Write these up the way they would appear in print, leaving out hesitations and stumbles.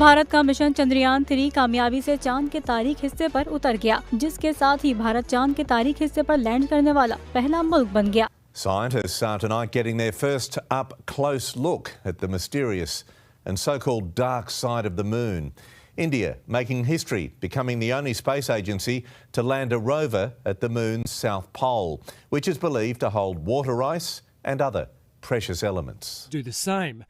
भारत का मिशन चंद्रयान 3 कामयाबी से चांद के तारीख हिस्से पर उतर गया, जिसके साथ ही भारत चांद के तारीख हिस्से पर लैंड करने वाला पहला मुल्क बन गया। Scientists are tonight getting their first up-close look at the mysterious and so-called dark side of the moon. India making history, becoming the only space agency to land a rover at the moon's south pole, which is believed to hold water ice and other precious elements. Do the same.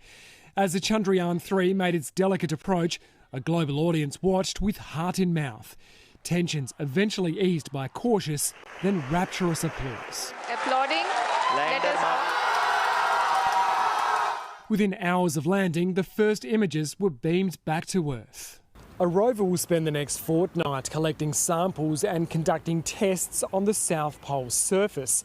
As the Chandrayaan 3 made its delicate approach, a global audience watched with heart in mouth. Tensions eventually eased by cautious, then rapturous applause. Applauding. Within hours of landing, the first images were beamed back to Earth. A rover will spend the next fortnight collecting samples and conducting tests on the South Pole's surface.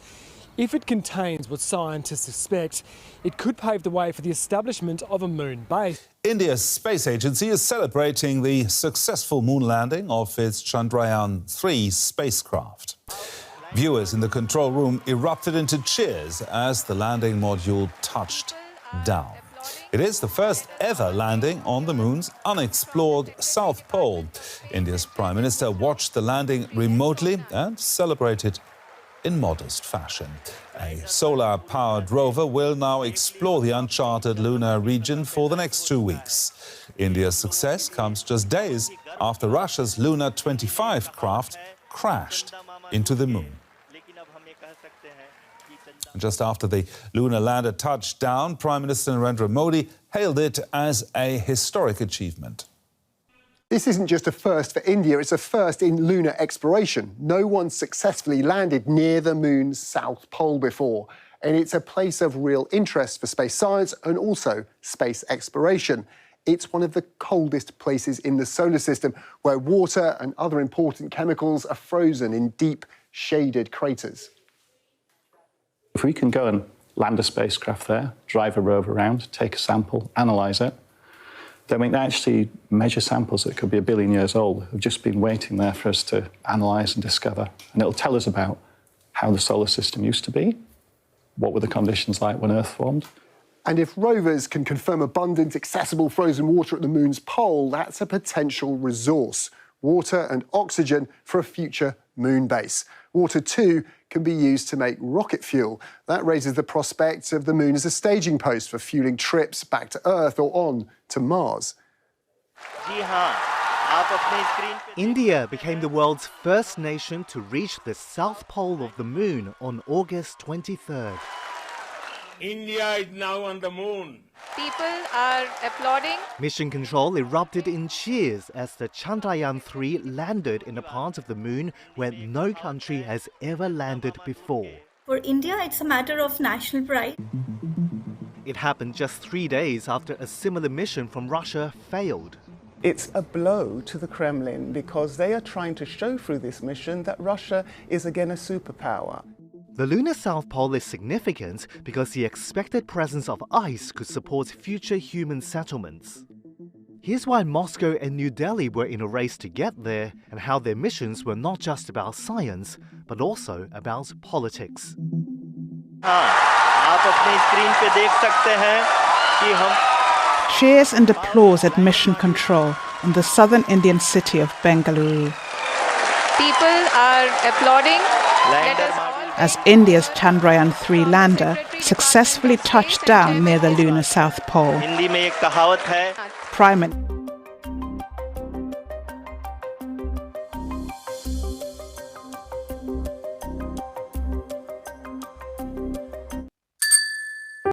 If it contains what scientists suspect, it could pave the way for the establishment of a moon base. India's space agency is celebrating the successful moon landing of its Chandrayaan 3 spacecraft. Viewers in the control room erupted into cheers as the landing module touched down. It is the first ever landing on the moon's unexplored South Pole. India's Prime Minister watched the landing remotely and celebrated in modest fashion. A solar-powered rover will now explore the uncharted lunar region for the next 2 weeks. India's success comes just days after Russia's Luna 25 craft crashed into the moon. Just after the lunar lander touched down, Prime Minister Narendra Modi hailed it as a historic achievement. This isn't just a first for India, it's a first in lunar exploration. No one successfully landed near the moon's south pole before, and it's a place of real interest for space science and also space exploration. It's one of the coldest places in the solar system, where water and other important chemicals are frozen in deep, shaded craters. If we can go and land a spacecraft there, drive a rover around, take a sample, analyse it, then we can actually measure samples that could be 1 billion years old, who've just been waiting there for us to analyse and discover. And it'll tell us about how the solar system used to be, what were the conditions like when Earth formed. And if rovers can confirm abundant, accessible frozen water at the moon's pole, that's a potential resource. Water and oxygen for a future moon base. Water, too, can be used to make rocket fuel. That raises the prospect of the moon as a staging post for fueling trips back to Earth or on to Mars. India became the world's first nation to reach the south pole of the moon on August 23rd. India is now on the moon. People are applauding. Mission Control erupted in cheers as the Chandrayaan 3 landed in a part of the moon where no country has ever landed before. For India, it's a matter of national pride. It happened just 3 days after a similar mission from Russia failed. It's a blow to the Kremlin because they are trying to show through this mission that Russia is again a superpower. The lunar South Pole is significant because the expected presence of ice could support future human settlements. Here's why Moscow and New Delhi were in a race to get there, and how their missions were not just about science, but also about politics. Cheers and applause at Mission Control in the southern Indian city of Bengaluru. People are applauding. As India's Chandrayaan 3 lander successfully touched down near the lunar South Pole. Prime Minister